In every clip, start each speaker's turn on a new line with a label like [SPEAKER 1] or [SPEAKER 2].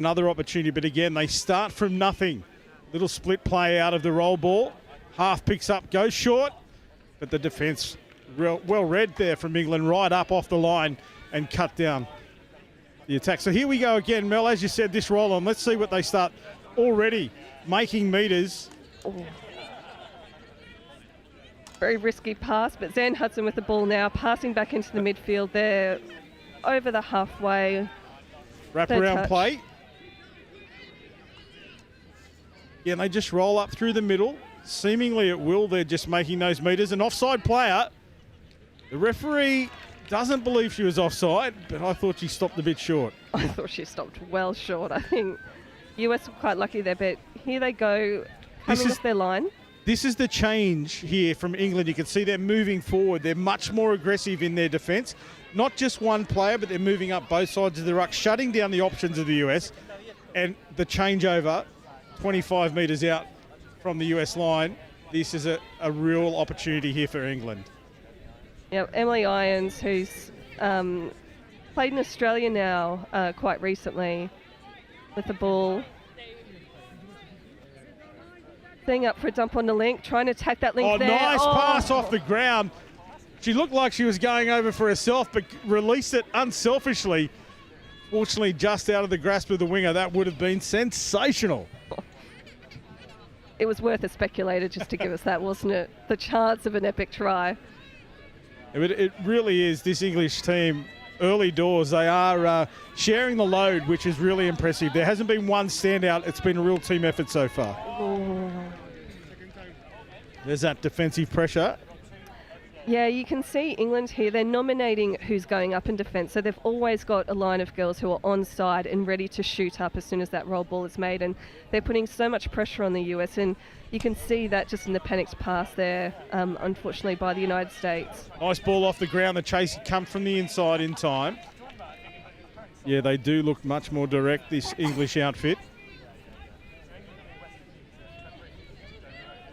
[SPEAKER 1] Another opportunity, but again, they start from nothing. Little split play out of the roll ball. Half picks up, goes short, but the defence well read there from England, right up off the line and cut down the attack. So here we go again, Mel, as you said, this roll on. Let's see what they start already making metres.
[SPEAKER 2] Ooh. Very risky pass, but Zan Hudson with the ball now, passing back into the midfield there, over the halfway.
[SPEAKER 1] Wrap-around play. Yeah, and they just roll up through the middle. Seemingly at will, they're just making those metres. An offside player. The referee doesn't believe she was offside, but I thought she stopped a bit short.
[SPEAKER 2] I thought she stopped well short. I think US were quite lucky there, but here they go, coming off their line.
[SPEAKER 1] This is the change here from England. You can see they're moving forward. They're much more aggressive in their defence. Not just one player, but they're moving up both sides of the ruck, shutting down the options of the US. And the changeover, 25 metres out from the US line, this is a real opportunity here for England.
[SPEAKER 2] Yeah, Emily Irons, who's played in Australia now quite recently with the ball. Setting up for a dump on the link, trying to attack that link there.
[SPEAKER 1] Nice pass off the ground. She looked like she was going over for herself, but released it unselfishly. Fortunately, just out of the grasp of the winger. That would have been sensational.
[SPEAKER 2] It was worth a speculator just to give us that, wasn't it? The chance of an epic try.
[SPEAKER 1] It really is, this English team, early doors, they are sharing the load, which is really impressive. There hasn't been one standout. It's been a real team effort so far.
[SPEAKER 2] Ooh.
[SPEAKER 1] There's that defensive pressure.
[SPEAKER 2] Yeah, you can see England here. They're nominating who's going up in defence. So they've always got a line of girls who are onside and ready to shoot up as soon as that roll ball is made. And they're putting so much pressure on the US. And you can see that just in the panicked pass there, unfortunately, by the United States.
[SPEAKER 1] Nice ball off the ground. The chase come from the inside in time. Yeah, they do look much more direct, this English outfit.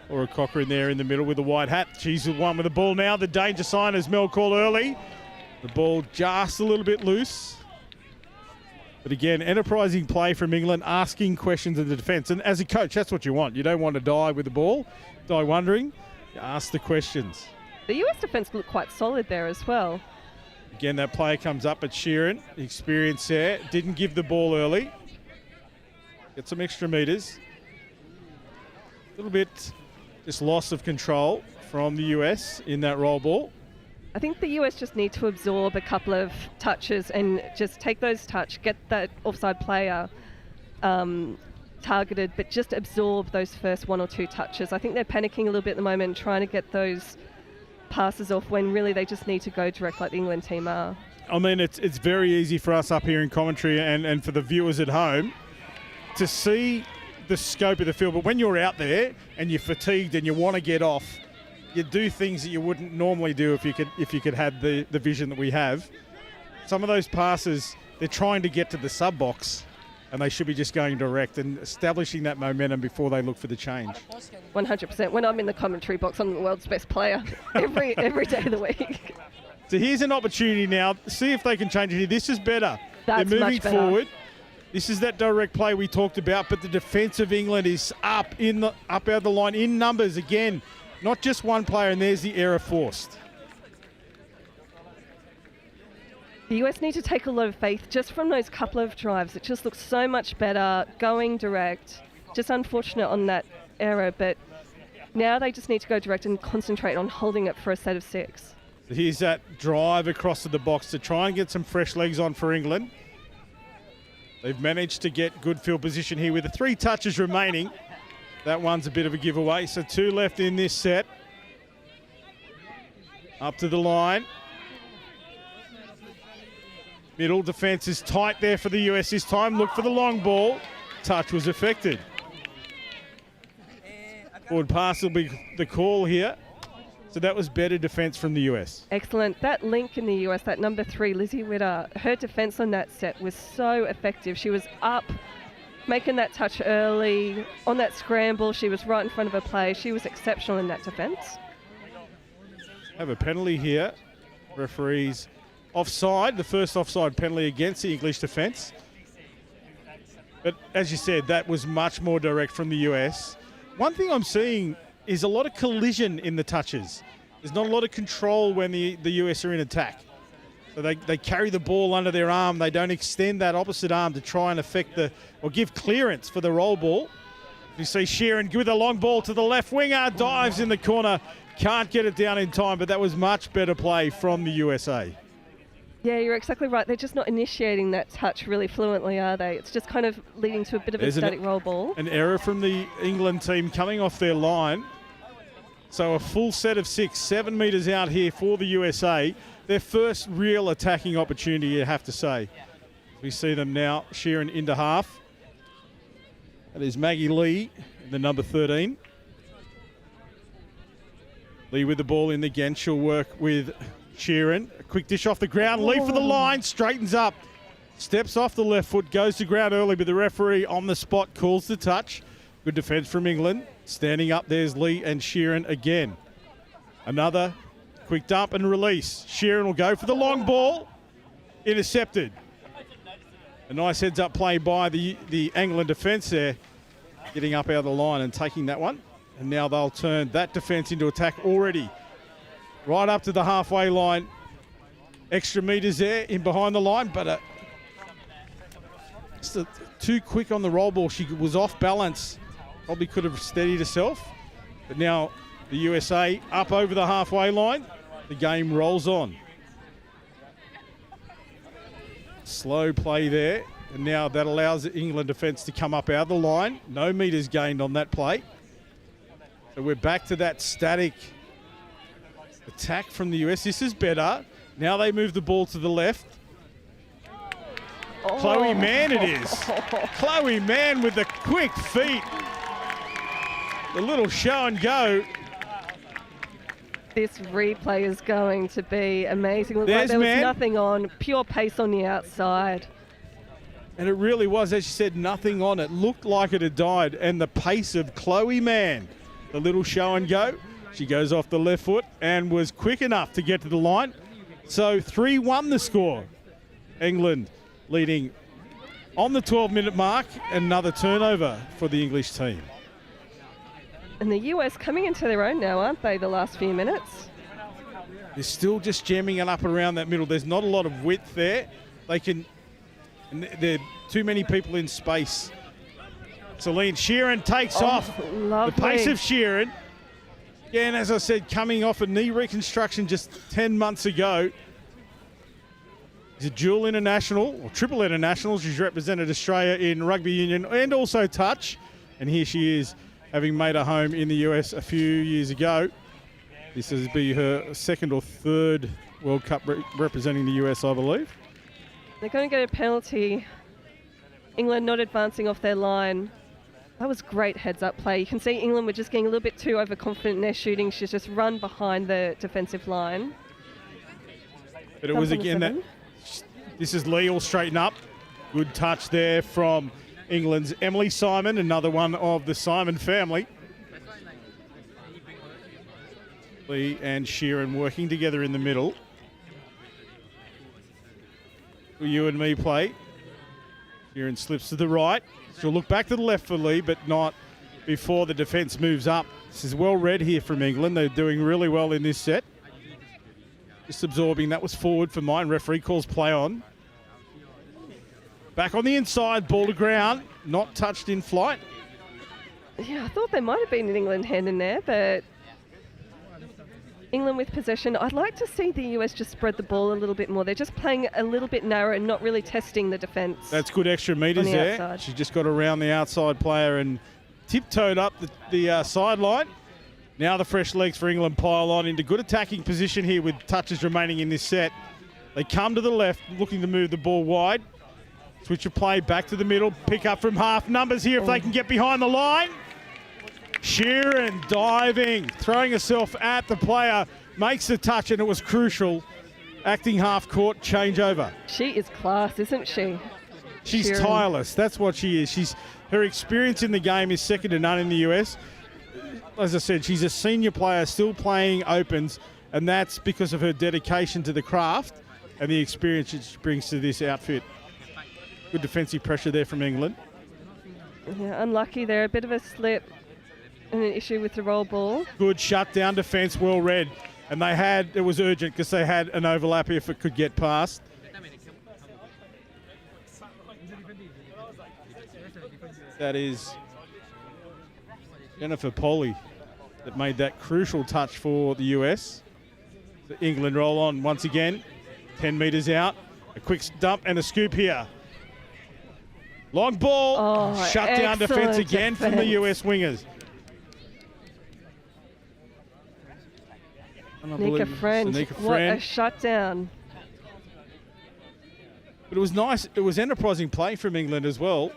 [SPEAKER 1] Or a Cochrane there in the middle with a white hat. She's the one with the ball now. The danger sign, as Mel called early. The ball just a little bit loose. But again, enterprising play from England, asking questions of the defence. And as a coach, that's what you want. You don't want to die with the ball, die wondering. You ask the questions.
[SPEAKER 2] The US defence looked quite solid there as well.
[SPEAKER 1] Again, that player comes up at Sheeran. Experience there. Didn't give the ball early. Get some extra metres. A little bit just loss of control from the US in that roll ball.
[SPEAKER 2] I think the US just need to absorb a couple of touches and just take those touch, get that offside player targeted, but just absorb those first one or two touches. I think they're panicking a little bit at the moment, trying to get those passes off when really they just need to go direct like the England team are.
[SPEAKER 1] I mean, it's very easy for us up here in commentary and for the viewers at home to see the scope of the field, but when you're out there and you're fatigued and you want to get off, you do things that you wouldn't normally do if you could have the vision that we have. Some of those passes, they're trying to get to the sub box and they should be just going direct and establishing that momentum before they look for the change.
[SPEAKER 2] 100%. When I'm in the commentary box, I'm the world's best player every day of the week.
[SPEAKER 1] So here's an opportunity now. See if they can change it here. This is better.
[SPEAKER 2] That's
[SPEAKER 1] they're moving
[SPEAKER 2] much better.
[SPEAKER 1] forward. This is that direct play we talked about, but the defence of England is up out of the line in numbers again. Not just one player, and there's the error forced.
[SPEAKER 2] The US need to take a lot of faith just from those couple of drives. It just looks so much better going direct. Just unfortunate on that error, but now they just need to go direct and concentrate on holding it for a set of 6.
[SPEAKER 1] So here's that drive across to the box to try and get some fresh legs on for England. They've managed to get good field position here with the 3 touches remaining. That one's a bit of a giveaway. So 2 left in this set. Up to the line. Middle defence is tight there for the US this time. Look for the long ball. Touch was affected. Forward pass will be the call here. So that was better defence from the US.
[SPEAKER 2] Excellent. That link in the US, that number 3, Lizzie Witter, her defence on that set was so effective. She was up, making that touch early. On that scramble, she was right in front of her play. She was exceptional in that defence.
[SPEAKER 1] Have a penalty here. Referees offside. The first offside penalty against the English defence. But as you said, that was much more direct from the US. One thing I'm seeing is a lot of collision in the touches. There's not a lot of control when the US are in attack. So they carry the ball under their arm. They don't extend that opposite arm to try and affect or give clearance for the roll ball. You see Sheeran with a long ball to the left winger, dives in the corner, can't get it down in time, but that was much better play from the USA.
[SPEAKER 2] Yeah, you're exactly right. They're just not initiating that touch really fluently, are they? It's just kind of leading to a bit of a static roll ball.
[SPEAKER 1] An error from the England team coming off their line. So a full set of 6, 7 metres out here for the USA. Their first real attacking opportunity, you have to say. We see them now, Sheeran into half. That is Maggie Lee, the number 13. Lee with the ball in again. She'll work with Sheeran. A quick dish off the ground. Lee for the line, straightens up. Steps off the left foot, goes to ground early, but the referee on the spot calls the touch. Good defence from England. Standing up, there's Lee and Sheeran again. Another quick dump and release. Sheeran will go for the long ball. Intercepted. A nice heads-up play by the England defence there. Getting up out of the line and taking that one. And now they'll turn that defence into attack already. Right up to the halfway line. Extra metres there in behind the line, but too quick on the roll ball. She was off balance. Probably could have steadied herself. But now the USA up over the halfway line. The game rolls on. Slow play there. And now that allows the England defence to come up out of the line. No metres gained on that play. So we're back to that static attack from the US. This is better. Now they move the ball to the left. Oh. Chloe Mann it is. Chloe Mann with the quick feet. The little show and go.
[SPEAKER 2] This replay is going to be amazing. Looked like there was nothing on. Pure pace on the outside.
[SPEAKER 1] And it really was, as you said, nothing on it. Looked like it had died. And the pace of Chloe Mann. The little show and go. She goes off the left foot and was quick enough to get to the line. So 3-1 the score. England leading on the 12-minute mark. Another turnover for the English team.
[SPEAKER 2] And the US coming into their own now, aren't they, the last few minutes?
[SPEAKER 1] They're still just jamming it up around that middle. There's not a lot of width there. There are too many people in space. Celine Sheeran takes off.
[SPEAKER 2] Lovely.
[SPEAKER 1] The pace of Sheeran. Again, as I said, coming off a knee reconstruction just 10 months ago. She's a dual international, or triple international. She's represented Australia in rugby union and also touch. And here she is, having made a home in the US a few years ago. This will be her second or third World Cup representing the US, I believe.
[SPEAKER 2] They're going to get a penalty. England not advancing off their line. That was great heads-up play. You can see England were just getting a little bit too overconfident in their shooting. She's just run behind the defensive line.
[SPEAKER 1] But it was again that... This is Lee all straighten up. Good touch there from England's Emily Simon, another one of the Simon family. Lee and Sheeran working together in the middle. You and me play. Sheeran slips to the right. She'll look back to the left for Lee, but not before the defence moves up. This is well read here from England. They're doing really well in this set. Just absorbing. That was forward for mine. Referee calls play on. Back on the inside. Ball to ground. Not touched in flight.
[SPEAKER 2] Yeah, I thought there might have been an England hand in there, but England with possession. I'd like to see the US just spread the ball a little bit more. They're just playing a little bit narrow and not really testing the defence.
[SPEAKER 1] That's good extra metres there. Outside. She just got around the outside player and tiptoed up the sideline. Now the fresh legs for England pile on into good attacking position here with touches remaining in this set. They come to the left, looking to move the ball wide. Switch of play back to the middle. Pick up from half numbers here if they can get behind the line. Sheeran diving, throwing herself at the player, makes the touch, and it was crucial. Acting half-court changeover.
[SPEAKER 2] She is class, isn't she?
[SPEAKER 1] She's
[SPEAKER 2] Sheeran.
[SPEAKER 1] tireless. That's what she is. Her experience in the game is second to none in the US. As I said, she's a senior player, still playing opens, and that's because of her dedication to the craft and the experience she brings to this outfit. Good defensive pressure there from England.
[SPEAKER 2] Yeah, unlucky there. A bit of a slip and an issue with the roll ball.
[SPEAKER 1] Good shutdown defence, well read. And it was urgent because they had an overlap if it could get past. That is Jennifer Polly that made that crucial touch for the US. The England roll on once again. 10 metres out. A quick dump and a scoop here. Long ball. Shut down defence again from the US wingers.
[SPEAKER 2] Nika Friend. What a shutdown.
[SPEAKER 1] But it was nice. It was enterprising play from England as well.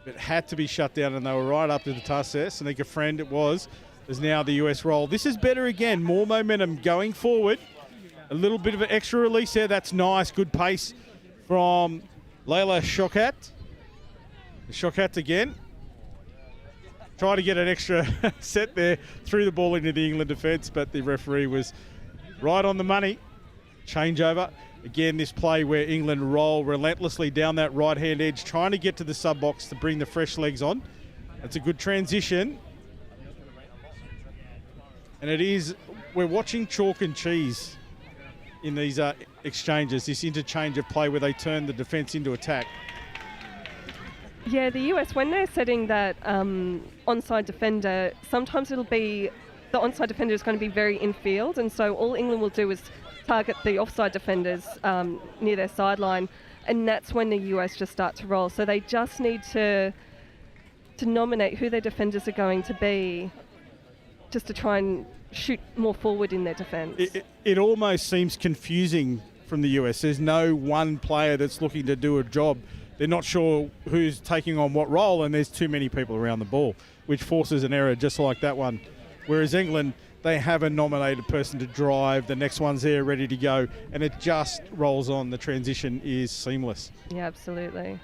[SPEAKER 1] It had to be shut down, and they were right up to the task there. Nika Friend it was. There's now the US roll. This is better again. More momentum going forward. A little bit of an extra release there. That's nice. Good pace from Layla Shokat. Shokat again. Try to get an extra set there. Threw the ball into the England defence, but the referee was right on the money. Changeover. Again, this play where England roll relentlessly down that right-hand edge, trying to get to the sub-box to bring the fresh legs on. That's a good transition. And we're watching chalk and cheese in these exchanges, this interchange of play where they turn the defence into attack.
[SPEAKER 2] Yeah, the US, when they're setting that onside defender, sometimes it'll be the onside defender is going to be very infield, and so all England will do is target the offside defenders near their sideline, and that's when the US just start to roll. So they just need to nominate who their defenders are going to be, just to try and shoot more forward in their defence.
[SPEAKER 1] It almost seems confusing from the US. There's no one player that's looking to do a job. They're not sure who's taking on what role, and there's too many people around the ball, which forces an error just like that one. Whereas England, they have a nominated person to drive. The next one's there ready to go, and it just rolls on. The transition is seamless.
[SPEAKER 2] Yeah, absolutely.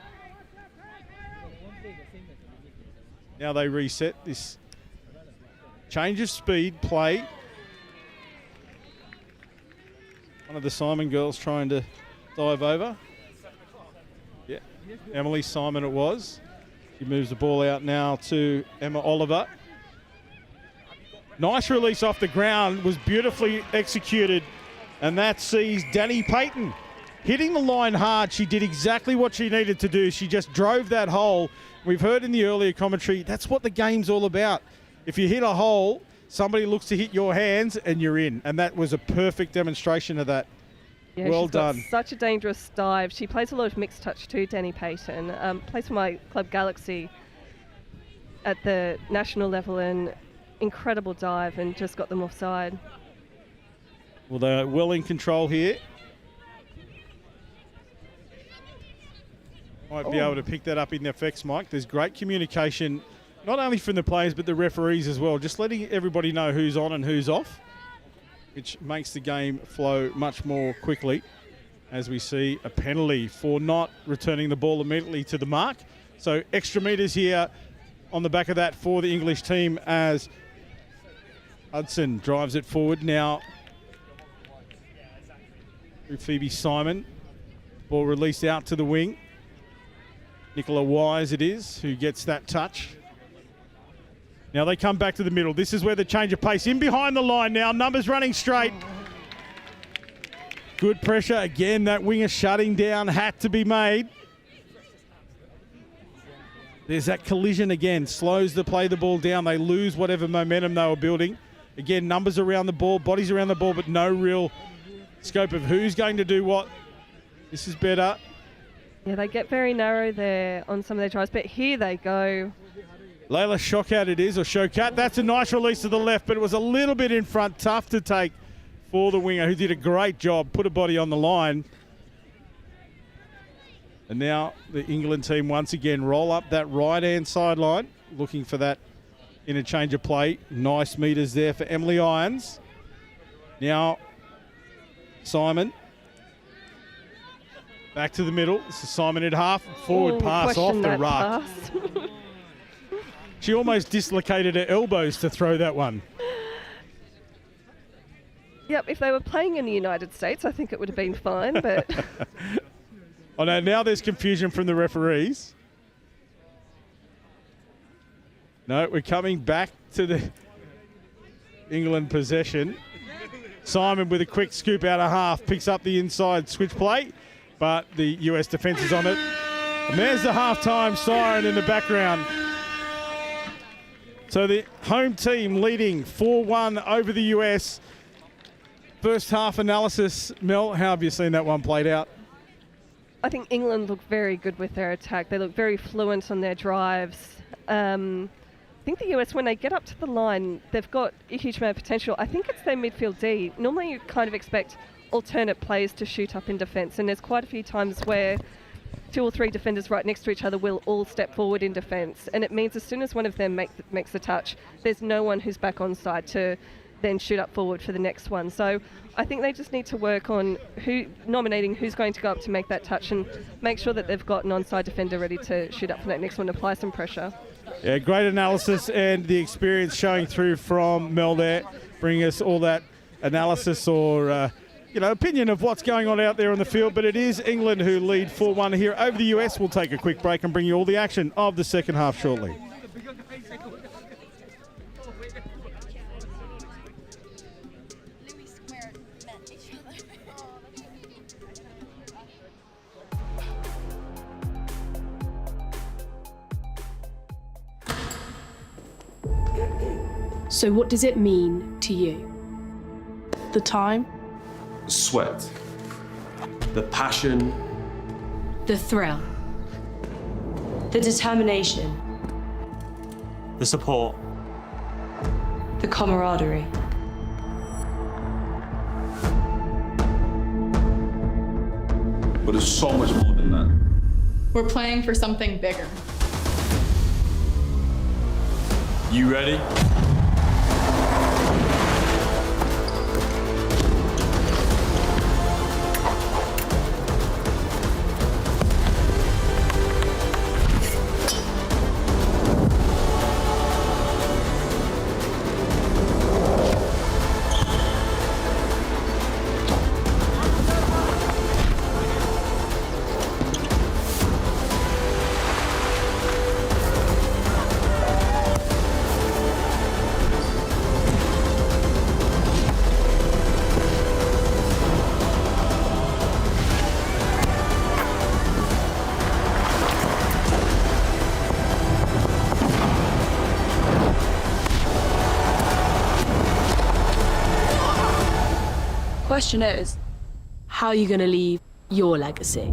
[SPEAKER 1] Now they reset this change of speed play. One of the Simon girls trying to dive over. Yeah, Emily Simon it was. She moves the ball out now to Emma Oliver. Nice release off the ground, was beautifully executed, and that sees Danny Payton hitting the line hard. She did exactly what she needed to do. She just drove that hole. We've heard in the earlier commentary, that's what the game's all about. If you hit a hole, somebody looks to hit your hands and you're in, and that was a perfect demonstration of that.
[SPEAKER 2] Yeah,
[SPEAKER 1] well
[SPEAKER 2] she's
[SPEAKER 1] done.
[SPEAKER 2] Got such a dangerous dive. She plays a lot of mixed touch too, Danny Payton. Plays for my club Galaxy at the national level, and incredible dive and just got them offside.
[SPEAKER 1] Well, they're well in control here. Might be able to pick that up in the effects, Mike. There's great communication, not only from the players but the referees as well, just letting everybody know who's on and who's off, which makes the game flow much more quickly, as we see a penalty for not returning the ball immediately to the mark. So extra metres here on the back of that for the English team as Hudson drives it forward now through Phoebe Simon. Ball released out to the wing. Nicola Wise it is who gets that touch. Now they come back to the middle. This is where the change of pace. In behind the line now. Numbers running straight. Good pressure. Again, that winger shutting down had to be made. There's that collision again. Slows the ball down. They lose whatever momentum they were building. Again, numbers around the ball, bodies around the ball, but no real scope of who's going to do what. This is better.
[SPEAKER 2] Yeah, they get very narrow there on some of their tries, but here they go.
[SPEAKER 1] Layla Shokat it is, or Shokat. That's a nice release to the left, but it was a little bit in front. Tough to take for the winger, who did a great job, put a body on the line. And now the England team once again roll up that right-hand sideline, looking for that interchange of play. Nice metres there for Emily Irons. Now Simon. Back to the middle. This is Simon at half. Forward pass off the ruck. She almost dislocated her elbows to throw that one.
[SPEAKER 2] Yep, if they were playing in the United States, I think it would have been fine, but...
[SPEAKER 1] Oh no, now there's confusion from the referees. No, we're coming back to the England possession. Simon with a quick scoop out of half, picks up the inside switch play, but the US defence is on it. And there's the half-time siren in the background. So the home team leading 4-1 over the US. First half analysis. Mel, how have you seen that one played out?
[SPEAKER 2] I think England look very good with their attack. They look very fluent on their drives. I think the US, when they get up to the line, they've got a huge amount of potential. I think it's their midfield D. Normally you kind of expect alternate players to shoot up in defence, and there's quite a few times where 2 or 3 defenders right next to each other will all step forward in defence, and it means as soon as one of them makes the touch, there's no one who's back on side to then shoot up forward for the next one. So I think they just need to work on nominating who's going to go up to make that touch and make sure that they've got an onside defender ready to shoot up for that next one, apply some pressure.
[SPEAKER 1] Yeah, great analysis and the experience showing through from Mel there, bringing us all that analysis or opinion of what's going on out there on the field. But it is England who lead 4-1 here over the US. We'll take a quick break and bring you all the action of the second half shortly.
[SPEAKER 3] So what does it mean to you?
[SPEAKER 4] The time,
[SPEAKER 5] The sweat, the passion,
[SPEAKER 3] The thrill.
[SPEAKER 6] The determination,
[SPEAKER 5] the support.
[SPEAKER 6] the camaraderie.
[SPEAKER 5] But it's so much more than that.
[SPEAKER 7] We're playing for something bigger.
[SPEAKER 5] You ready?
[SPEAKER 4] question is,
[SPEAKER 3] How are you going to leave your legacy?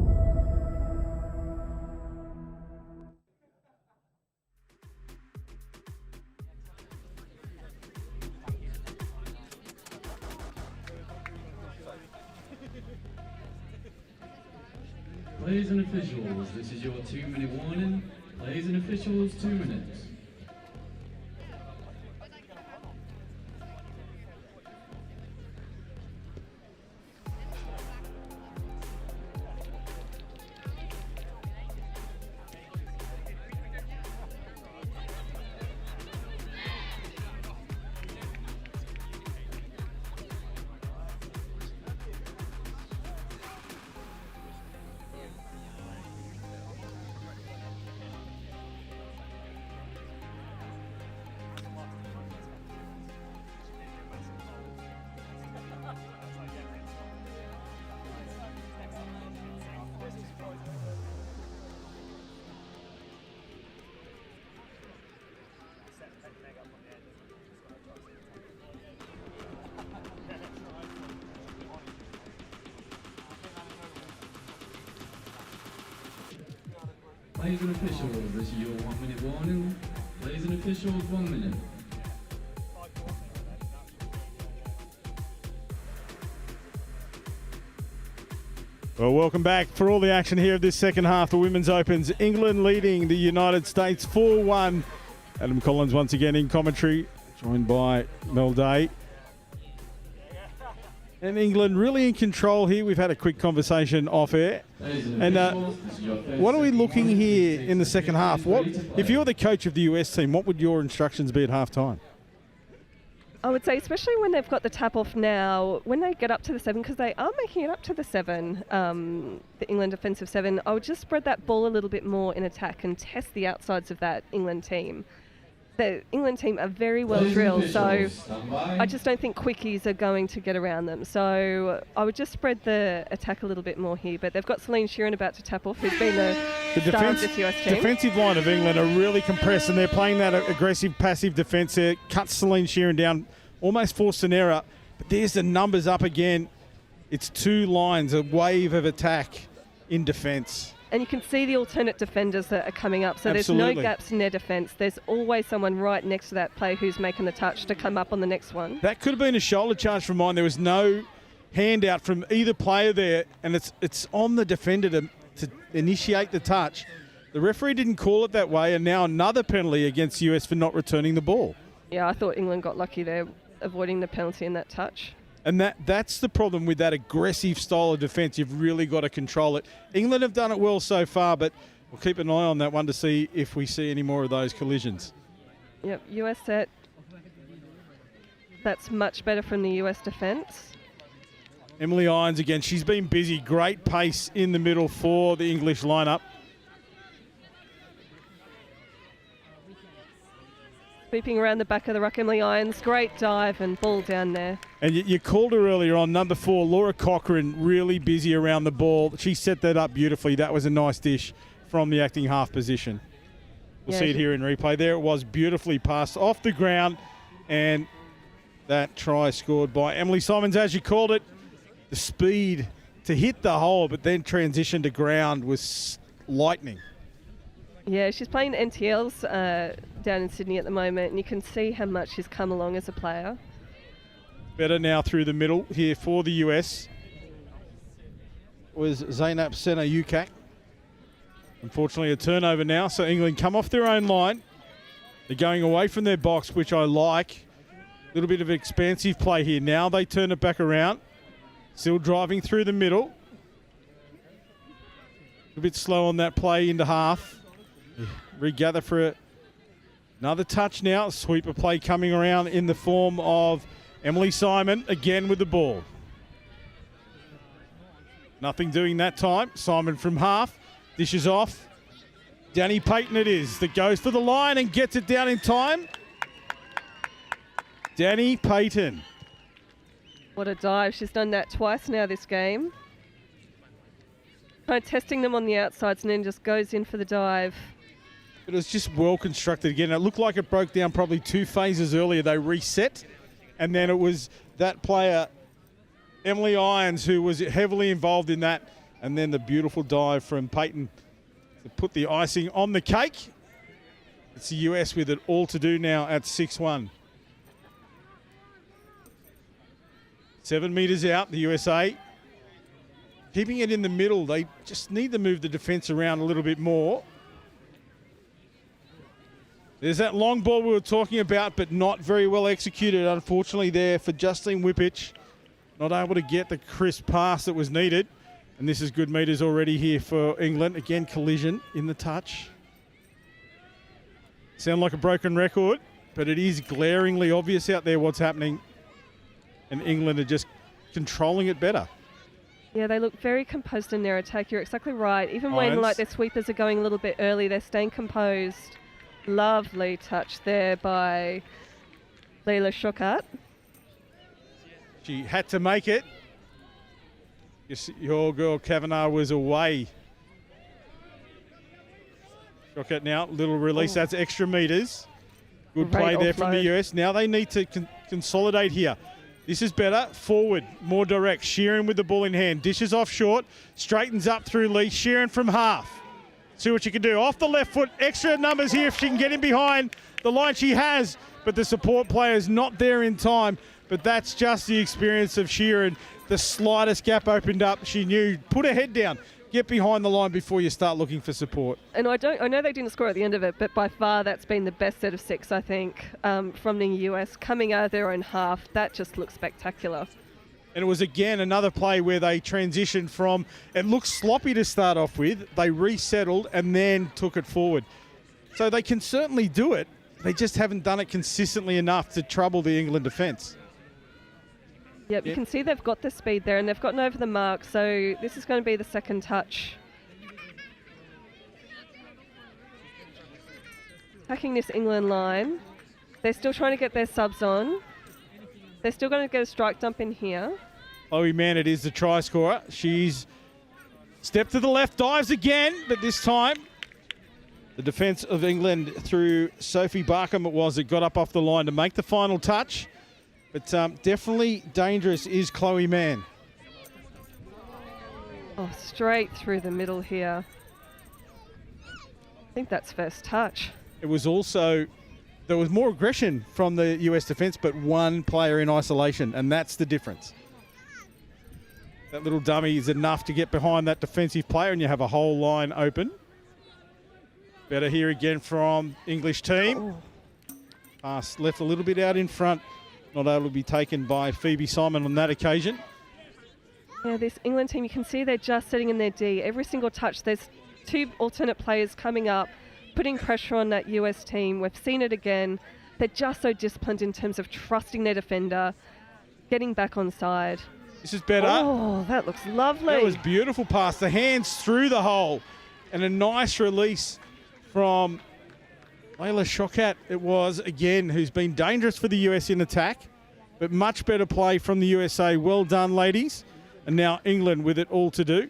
[SPEAKER 8] Players and officials, this is your 2-minute warning. Players and officials, 2 minutes. Players and officials, this is your 1-minute warning. Players and officials, 1 minute.
[SPEAKER 1] Well, welcome back for all the action here of this second half. The Women's Opens, England leading the United States 4-1. Adam Collins once again in commentary, joined by Mel Day. And England really in control here. We've had a quick conversation off air. And what are we looking here in the second half? What, if you're the coach of the US team, what would your instructions be at half-time?
[SPEAKER 2] I would say, especially when they've got the tap off now, when they get up to the 7, because they are making it up to the 7, the England defensive 7, I would just spread that ball a little bit more in attack and test the outsides of that England team. The England team are very well drilled, so I just don't think quickies are going to get around them. So I would just spread the attack a little bit more here. But they've got Celine Sheeran about to tap off, who's been the star of this US team.
[SPEAKER 1] Defensive line of England are really compressed, and they're playing that aggressive, passive defence there. Cuts Celine Sheeran down, almost forced an error. But there's the numbers up again. It's two lines, a wave of attack in defence.
[SPEAKER 2] And you can see the alternate defenders that are coming up. So
[SPEAKER 1] Absolutely.
[SPEAKER 2] There's no gaps in their defence. There's always someone right next to that player who's making the touch to come up on the next one.
[SPEAKER 1] That could have been a shoulder charge from mine. There was no handout from either player there, and it's on the defender to initiate the touch. The referee didn't call it that way, and now another penalty against the US for not returning the ball.
[SPEAKER 2] Yeah, I thought England got lucky there, avoiding the penalty in that touch.
[SPEAKER 1] And that's the problem with that aggressive style of defence. You've really got to control it. England have done it well so far, but we'll keep an eye on that one to see if we see any more of those collisions.
[SPEAKER 2] Yep, US set. That's much better from the US defence.
[SPEAKER 1] Emily Irons again. She's been busy. Great pace in the middle for the English lineup.
[SPEAKER 2] Sweeping around the back of the ruck, Emily Irons. Great dive and ball down there.
[SPEAKER 1] And you called her earlier on, number 4, Laura Cochrane, really busy around the ball. She set that up beautifully. That was a nice dish from the acting half position. We'll see it here in replay. There it was, beautifully passed off the ground, and that try scored by Emily Simons, as you called it. The speed to hit the hole, but then transition to ground was lightning.
[SPEAKER 2] Yeah, she's playing NTLs down in Sydney at the moment, and you can see how much she's come along as a player.
[SPEAKER 1] Better now through the middle here for the US was Zainab Sena Ukak. Unfortunately, a turnover now, so England come off their own line. They're going away from their box, which I like. A little bit of expansive play here. Now they turn it back around. Still driving through the middle. A bit slow on that play into half. Regather for another touch now. Sweeper play coming around in the form of Emily Simon again with the ball. Nothing doing that time. Simon from half. Dishes off. Danny Payton it is that goes to the line and gets it down in time. Danny Payton.
[SPEAKER 2] What a dive. She's done that twice now this game. Kind of testing them on the outsides and then just goes in for the dive.
[SPEAKER 1] It was just well constructed again. It looked like it broke down probably 2 phases earlier. They reset, and then it was that player, Emily Irons, who was heavily involved in that, and then the beautiful dive from Payton to put the icing on the cake. It's the US with it all to do now at 6-1. 7 metres out, the USA. Keeping it in the middle, they just need to move the defence around a little bit more. There's that long ball we were talking about, but not very well executed, unfortunately, there for Justine Whippich. Not able to get the crisp pass that was needed. And this is good metres already here for England. Again, collision in the touch. Sound like a broken record, but it is glaringly obvious out there what's happening. And England are just controlling it better.
[SPEAKER 2] Yeah, they look very composed in their attack. You're exactly right. Even when like their sweepers are going a little bit early, they're staying composed. Lovely touch there by Leila Shokat.
[SPEAKER 1] She had to make it. Your girl Kavanagh was away. Shokat now, little release. That's extra metres. Good play there from the US. Now they need to consolidate here. This is better. Forward, more direct. Sheeran with the ball in hand. Dishes off short. Straightens up through Lee. Sheeran from half. See what she can do. Off the left foot. Extra numbers here if she can get in behind the line. She has, but the support player is not there in time. But that's just the experience of Sheeran. The slightest gap opened up. She knew. Put her head down. Get behind the line before you start looking for support.
[SPEAKER 2] And I know they didn't score at the end of it, but by far that's been the best set of 6, I think, from the US. Coming out of their own half, that just looks spectacular.
[SPEAKER 1] And it was, again, another play where they transitioned from, it looked sloppy to start off with, they resettled and then took it forward. So they can certainly do it. They just haven't done it consistently enough to trouble the England defence.
[SPEAKER 2] Yep, you can see they've got the speed there and they've gotten over the mark, so this is going to be the second touch. attacking this England line. They're still trying to get their subs on. They're still going to get a strike dump in here.
[SPEAKER 1] Chloe Mann, it is the try scorer. She's stepped to the left, dives again, but this time the defence of England through Sophie Barkham it was that got up off the line to make the final touch. But definitely dangerous is Chloe Mann.
[SPEAKER 2] Oh, straight through the middle here. I think that's first touch.
[SPEAKER 1] It was also, there was more aggression from the US defence, but one player in isolation, and that's the difference. That little dummy is enough to get behind that defensive player, and you have a whole line open. Better here again from English team.
[SPEAKER 2] Oh.
[SPEAKER 1] Pass left a little bit out in front, not able to be taken by Phoebe Simon on that occasion.
[SPEAKER 2] Yeah, this England team, you can see they're just sitting in their D. Every single touch, there's two alternate players coming up, putting pressure on that US team. We've seen it again. They're just so disciplined in terms of trusting their defender, getting back on side.
[SPEAKER 1] This is better.
[SPEAKER 2] Oh, that looks lovely.
[SPEAKER 1] That was beautiful pass. The hands through the hole and a nice release from Layla Shokat. It was, again, who's been dangerous for the US in attack, but much better play from the USA. Well done, ladies. And now England with it all to do.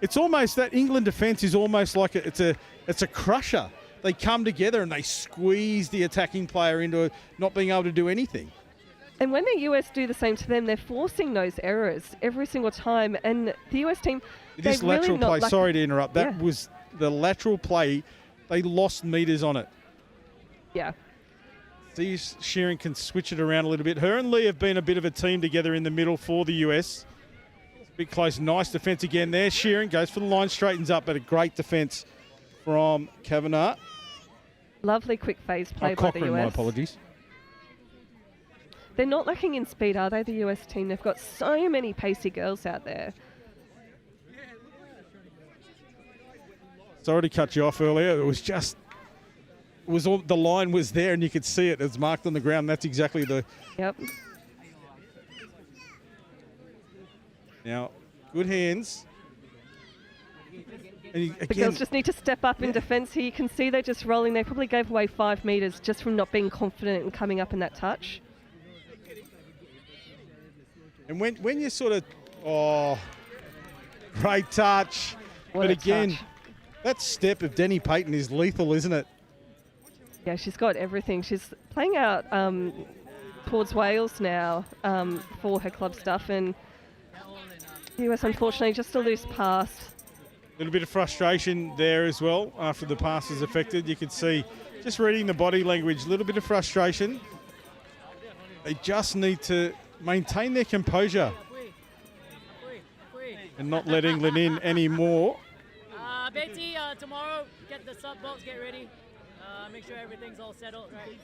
[SPEAKER 1] It's almost that England defence is almost like it's a crusher. They come together and they squeeze the attacking player into not being able to do anything.
[SPEAKER 2] And when the US do the same to them, they're forcing those errors every single time. And the US team,
[SPEAKER 1] this lateral play, sorry to interrupt, that was the lateral play. They lost metres on it.
[SPEAKER 2] Yeah.
[SPEAKER 1] See, Sheeran can switch it around a little bit. Her and Lee have been a bit of a team together in the middle for the US. A bit close, nice defence again there. Sheeran goes for the line, straightens up, but a great defence from Kavanagh.
[SPEAKER 2] Lovely quick phase play by
[SPEAKER 1] Cochrane,
[SPEAKER 2] the US.
[SPEAKER 1] my apologies.
[SPEAKER 2] They're not lacking in speed, are they, the US team? They've got so many pacey girls out there.
[SPEAKER 1] Sorry to cut you off earlier. It was just, the line was there and you could see it. It's marked on the ground. That's exactly the...
[SPEAKER 2] Yep.
[SPEAKER 1] Now, good hands. And
[SPEAKER 2] The
[SPEAKER 1] again,
[SPEAKER 2] girls just need to step up in defence here. You can see they're just rolling. They probably gave away 5 metres just from not being confident and coming up in that touch.
[SPEAKER 1] and when you sort of, great touch.
[SPEAKER 2] What
[SPEAKER 1] but
[SPEAKER 2] a
[SPEAKER 1] again,
[SPEAKER 2] touch.
[SPEAKER 1] that step of Denny Payton is lethal, isn't it?
[SPEAKER 2] Yeah, she's got everything. She's playing out towards Wales now for her club stuff, and the US, unfortunately, just a loose pass.
[SPEAKER 1] A little bit of frustration there as well after the pass is affected. You could see, just reading the body language, a little bit of frustration. They just need to maintain their composure and not let England in anymore.
[SPEAKER 9] Betty, tomorrow, get the sub box, get ready. Make sure everything's all settled, right?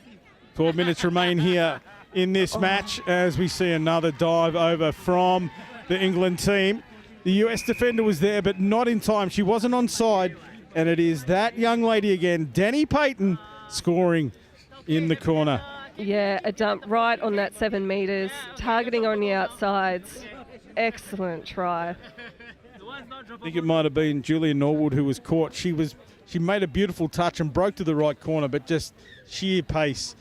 [SPEAKER 1] 12 minutes remain here in this match as we see another dive over from the England team. The US defender was there, but not in time. She wasn't onside, and it is that young lady again, Denny Payton, scoring in the corner.
[SPEAKER 2] Yeah, a dump right on that 7 metres, targeting on the outsides. Excellent try.
[SPEAKER 1] I think it might have been Julia Norwood who was caught. She made a beautiful touch and broke to the right corner, but just sheer pace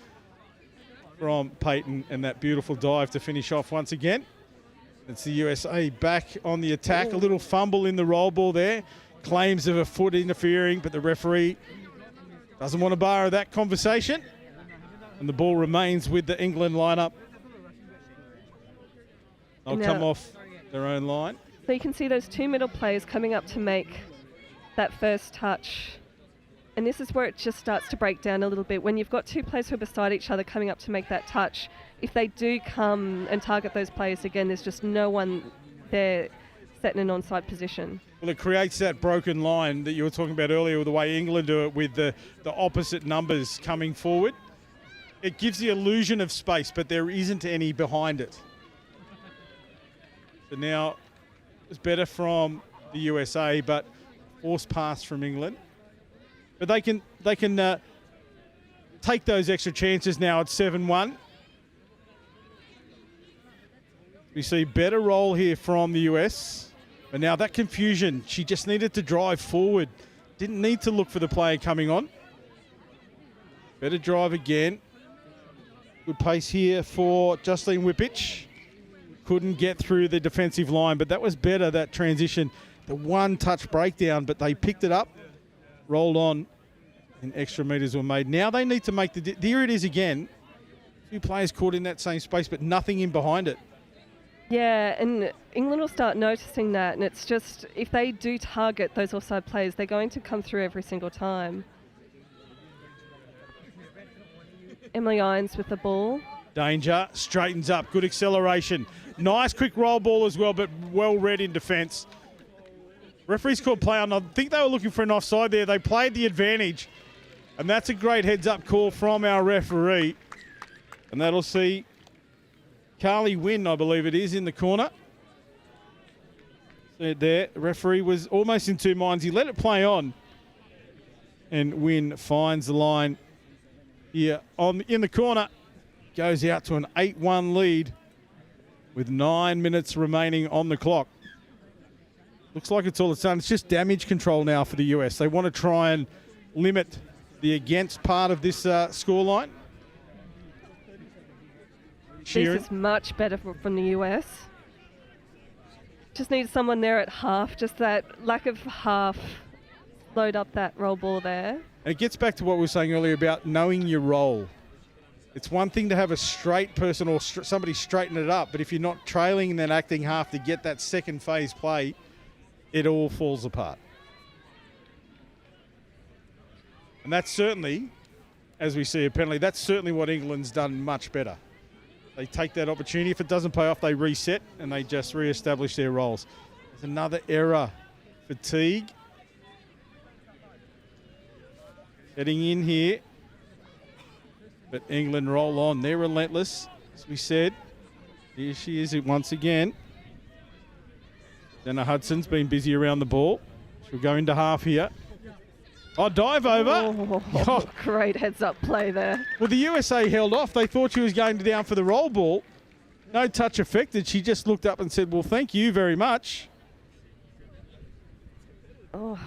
[SPEAKER 1] from Payton and that beautiful dive to finish off once again. It's the USA back on the attack. A little fumble in the roll ball there. Claims of a foot interfering, but the referee doesn't want to bar that conversation. And the ball remains with the England lineup. They'll come off their own line.
[SPEAKER 2] So you can see those 2 middle players coming up to make that first touch. And this is where it just starts to break down a little bit. When you've got 2 players who are beside each other coming up to make that touch, if they do come and target those players again, there's just no one there set in an onside position.
[SPEAKER 1] Well, it creates that broken line that you were talking about earlier with the way England do it with the opposite numbers coming forward. It gives the illusion of space, but there isn't any behind it. So now it's better from the USA, but forced pass from England. But they can take those extra chances now at 7-1. We see better roll here from the US. But now that confusion, she just needed to drive forward. Didn't need to look for the player coming on. Better drive again. Good pace here for Justine Whippich. Couldn't get through the defensive line, but that was better, that transition. The one-touch breakdown, but they picked it up, rolled on, and extra metres were made. Now they need to make here it is again. 2 players caught in that same space, but nothing in behind it.
[SPEAKER 2] Yeah, and England will start noticing that, and it's just, if they do target those offside players, they're going to come through every single time. Emily Irons with the ball.
[SPEAKER 1] Danger, straightens up, good acceleration. Nice quick roll ball as well, but well read in defence. Referees called play on. I think they were looking for an offside there. They played the advantage, and that's a great heads-up call from our referee. And that'll see Carly Wynn, I believe it is, in the corner. See it there. The referee was almost in two minds. He let it play on, and Wynn finds the line here in the corner. Goes out to an 8-1 lead with 9 minutes remaining on the clock. Looks like it's all it's done. It's just damage control now for the US. They want to try and limit the against part of this scoreline.
[SPEAKER 2] This is much better from the US. Just need someone there at half. Just that lack of half. Load up that roll ball there.
[SPEAKER 1] And it gets back to what we were saying earlier about knowing your role. It's one thing to have a straight person or somebody straighten it up, but if you're not trailing and then acting half to get that second phase play, it all falls apart. And that's certainly, as we see a penalty, that's certainly what England's done much better. They take that opportunity. If it doesn't pay off, they reset and they just re-establish their roles. There's another error. Fatigue. Heading in here. But England roll on. They're relentless, as we said. Here she is once again. Jenna Hudson's been busy around the ball. She'll go into half here. Oh, dive over.
[SPEAKER 2] Oh, great heads-up play there.
[SPEAKER 1] Well, the USA held off. They thought she was going down for the roll ball. No touch affected. She just looked up and said, well, thank you very much.
[SPEAKER 2] Oh.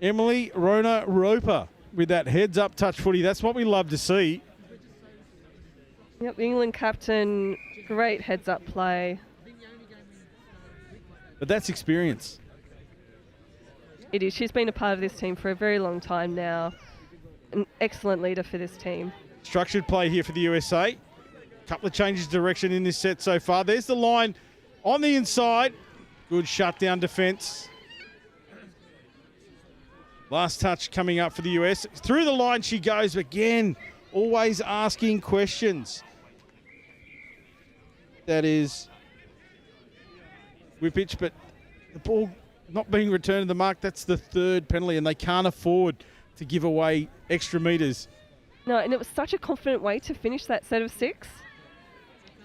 [SPEAKER 1] Emily Rona Roper with that heads-up touch footy. That's what we love to see.
[SPEAKER 2] Yep, the England captain, great heads-up play.
[SPEAKER 1] But that's experience.
[SPEAKER 2] It is. She's been a part of this team for a very long time now. An excellent leader for this team.
[SPEAKER 1] Structured play here for the USA. Couple of changes of direction in this set so far. There's the line on the inside. Good shutdown defence. Last touch coming up for the US. Through the line she goes again. Always asking questions. That is Whippich, but the ball not being returned to the mark. That's the third penalty, and they can't afford to give away extra metres.
[SPEAKER 2] No, and it was such a confident way to finish that set of 6.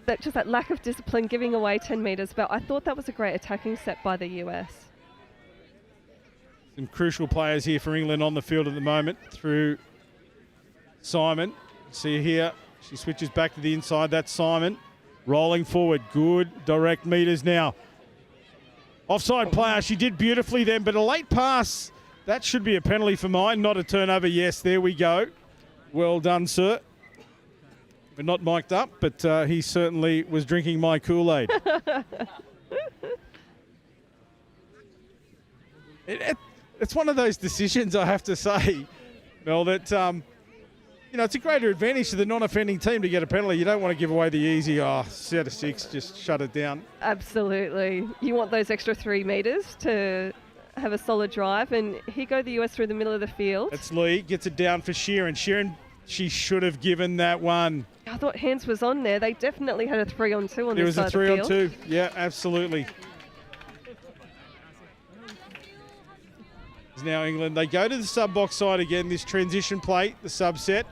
[SPEAKER 2] That lack of discipline, giving away 10 metres. But I thought that was a great attacking set by the US.
[SPEAKER 1] Some crucial players here for England on the field at the moment through Simon. See here, she switches back to the inside. That's Simon rolling forward. Good direct metres now. Offside player, she did beautifully then, but a late pass. That should be a penalty for mine, not a turnover. Yes, there we go. Well done, sir. We're not mic'd up, but he certainly was drinking my Kool-Aid. It's one of those decisions, I have to say, Mel, that, it's a greater advantage to the non-offending team to get a penalty. You don't want to give away the easy, set of 6, just shut it down.
[SPEAKER 2] Absolutely. You want those extra 3 metres to have a solid drive, and here go the US through the middle of the field.
[SPEAKER 1] It's Lee, gets it down for Sheeran. Sheeran, she should have given that one.
[SPEAKER 2] I thought hands was on there. They definitely had a 3-on-2 on
[SPEAKER 1] there
[SPEAKER 2] this side of the field.
[SPEAKER 1] There was a 3-on-2. Yeah, absolutely. Now England, they go to the sub-box side again, this transition play, the subset.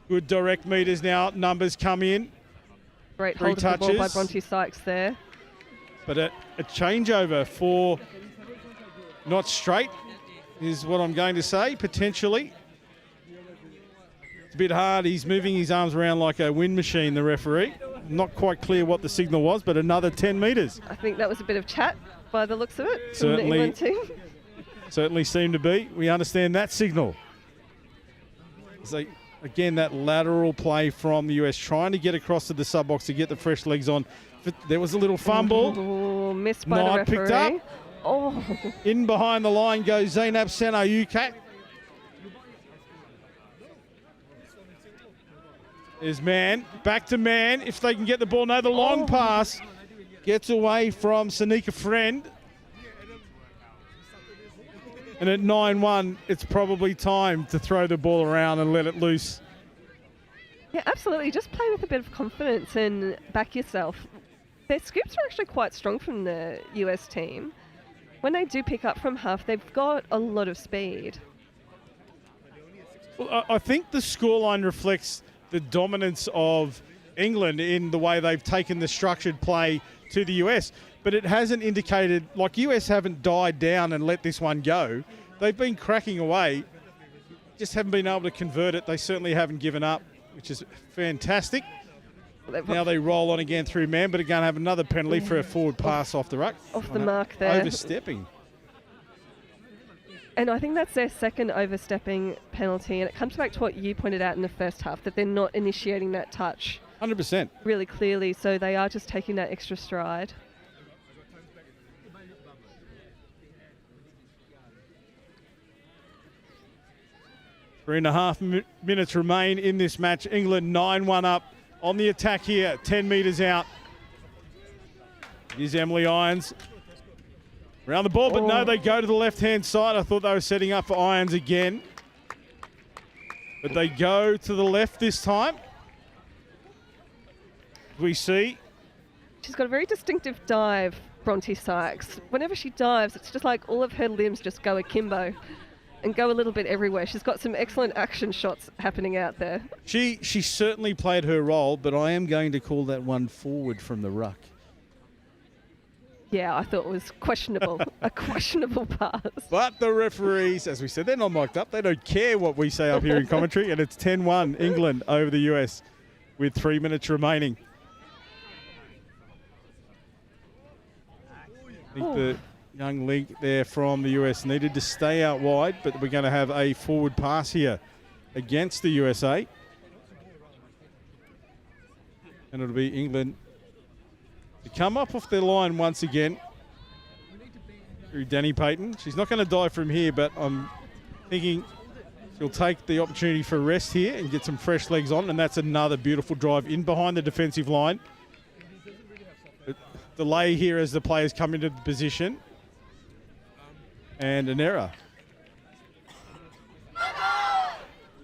[SPEAKER 1] Good direct metres now, numbers come in.
[SPEAKER 2] Great hold of the ball by Bronte Sykes there.
[SPEAKER 1] But a changeover for not straight is what I'm going to say, potentially. It's a bit hard, he's moving his arms around like a wind machine, the referee. Not quite clear what the signal was, but another 10 metres.
[SPEAKER 2] I think that was a bit of chat by the looks of it from
[SPEAKER 1] Certainly.
[SPEAKER 2] the England team.
[SPEAKER 1] Certainly seemed to be. We understand that signal. So again, that lateral play from the US, trying to get across to the sub box to get the fresh legs on. There was a little fumble.
[SPEAKER 2] Oh, missed by the
[SPEAKER 1] Knight
[SPEAKER 2] referee.
[SPEAKER 1] picked up.
[SPEAKER 2] Oh.
[SPEAKER 1] In behind the line goes Zainab Senayukat. Is Mann. Back to Mann. If they can get the ball. No, the long pass gets away from Sanika Friend. And at 9-1, it's probably time to throw the ball around and let it loose.
[SPEAKER 2] Yeah, absolutely. Just play with a bit of confidence and back yourself. Their scoops are actually quite strong from the US team. When they do pick up from half, they've got a lot of speed.
[SPEAKER 1] Well, I think the scoreline reflects the dominance of England in the way they've taken the structured play to the US. But it hasn't indicated, like US haven't died down and let this one go. They've been cracking away, just haven't been able to convert it. They certainly haven't given up, which is fantastic. Now they roll on again through Mann, but are going to have another penalty for a forward pass off the ruck.
[SPEAKER 2] Off the mark there.
[SPEAKER 1] Overstepping.
[SPEAKER 2] And I think that's their second overstepping penalty. And it comes back to what you pointed out in the first half, that they're not initiating that touch
[SPEAKER 1] 100%.
[SPEAKER 2] really clearly. So they are just taking that extra stride.
[SPEAKER 1] Three and a half minutes remain in this match. England 9-1 up on the attack here, 10 metres out. Here's Emily Irons. Around the ball, but no, they go to the left-hand side. I thought they were setting up for Irons again. But they go to the left this time. We see.
[SPEAKER 2] She's got a very distinctive dive, Bronte Sykes. Whenever she dives, it's just like all of her limbs just go akimbo and go a little bit everywhere. She's got some excellent action shots happening out there.
[SPEAKER 1] She certainly played her role, but I am going to call that one forward from the ruck.
[SPEAKER 2] Yeah, I thought it was questionable, a questionable pass.
[SPEAKER 1] But the referees, as we said, they're not mic'd up. They don't care what we say up here in commentary, and it's 10-1 England over the US with 3 minutes remaining. I think the young link there from the US needed to stay out wide, but we're going to have a forward pass here against the USA. And it'll be England to come up off their line once again through Danny Payton. She's not going to dive from here, but I'm thinking she'll take the opportunity for a rest here and get some fresh legs on, and that's another beautiful drive in behind the defensive line. Delay here as the players come into the position. And an error.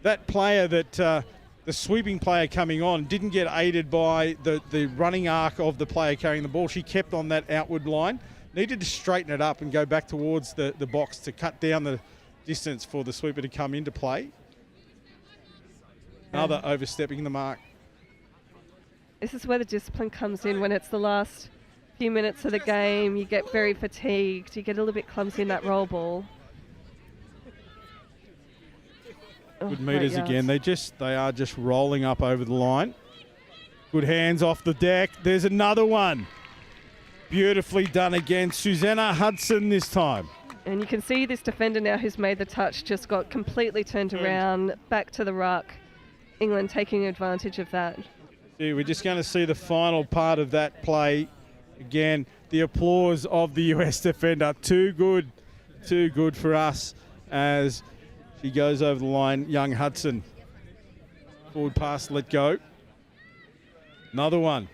[SPEAKER 1] That player that the sweeping player coming on didn't get aided by the running arc of the player carrying the ball. She kept on that outward line. Needed to straighten it up and go back towards the box to cut down the distance for the sweeper to come into play. Another overstepping the mark.
[SPEAKER 2] This is where the discipline comes in when it's the last few minutes of the game. You get very fatigued. You get a little bit clumsy in that roll ball.
[SPEAKER 1] Good meters again. They are just rolling up over the line. Good hands off the deck. There's another one. Beautifully done again. Susanna Hudson this time.
[SPEAKER 2] And you can see this defender now who's made the touch just got completely turned around, back to the ruck. England taking advantage of that.
[SPEAKER 1] Yeah, we're just going to see the final part of that play. Again, the applause of the US defender. Too good for us as she goes over the line. Young Hudson. Forward pass, let go. Another one.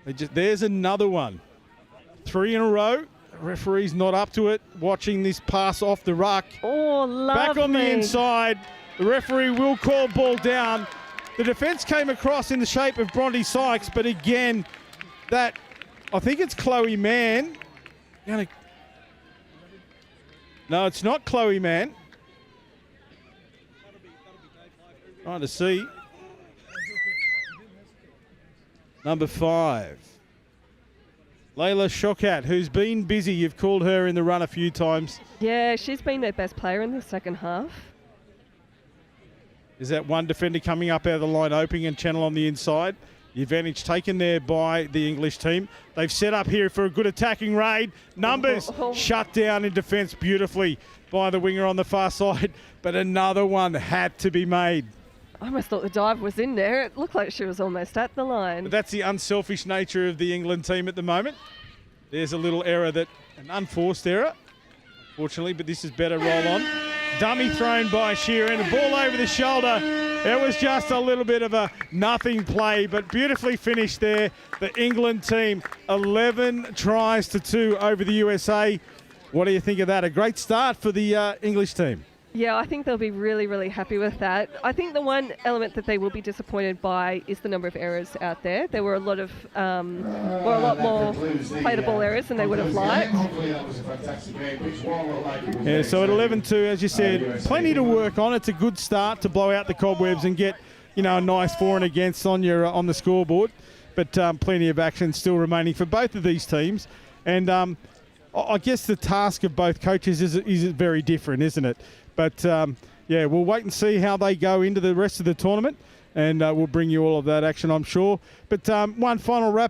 [SPEAKER 1] There's another one. 3 in a row. The referee's not up to it. Watching this pass off the ruck.
[SPEAKER 2] Oh, lovely.
[SPEAKER 1] Back on the inside. The referee will call ball down. The defence came across in the shape of Bronte Sykes, but again, I think it's Chloe Mann. No, it's not Chloe Mann. Trying to see. Number 5. Layla Shokat, who's been busy. You've called her in the run a few times.
[SPEAKER 2] Yeah, she's been their best player in the second half.
[SPEAKER 1] Is that one defender coming up out of the line, opening and channel on the inside? The advantage taken there by the English team. They've set up here for a good attacking raid. Numbers shut down in defence beautifully by the winger on the far side, but another one had to be made.
[SPEAKER 2] I almost thought the dive was in there. It looked like she was almost at the line.
[SPEAKER 1] But that's the unselfish nature of the England team at the moment. There's a little error, an unforced error, fortunately, but this is better roll on. Dummy thrown by Sheeran, a ball over the shoulder. It was just a little bit of a nothing play, but beautifully finished there. The England team, 11 tries to 2 over the USA. What do you think of that? A great start for the English team.
[SPEAKER 2] Yeah, I think they'll be really, really happy with that. I think the one element that they will be disappointed by is the number of errors out there. There were a lot more play the ball errors than they would have liked.
[SPEAKER 1] Yeah, so at 11-2, as you said, plenty to work on. It's a good start to blow out the cobwebs and get, a nice for and against on on the scoreboard. But plenty of action still remaining for both of these teams. And I guess the task of both coaches is very different, isn't it? But, we'll wait and see how they go into the rest of the tournament, and we'll bring you all of that action, I'm sure. But one final wrap-up.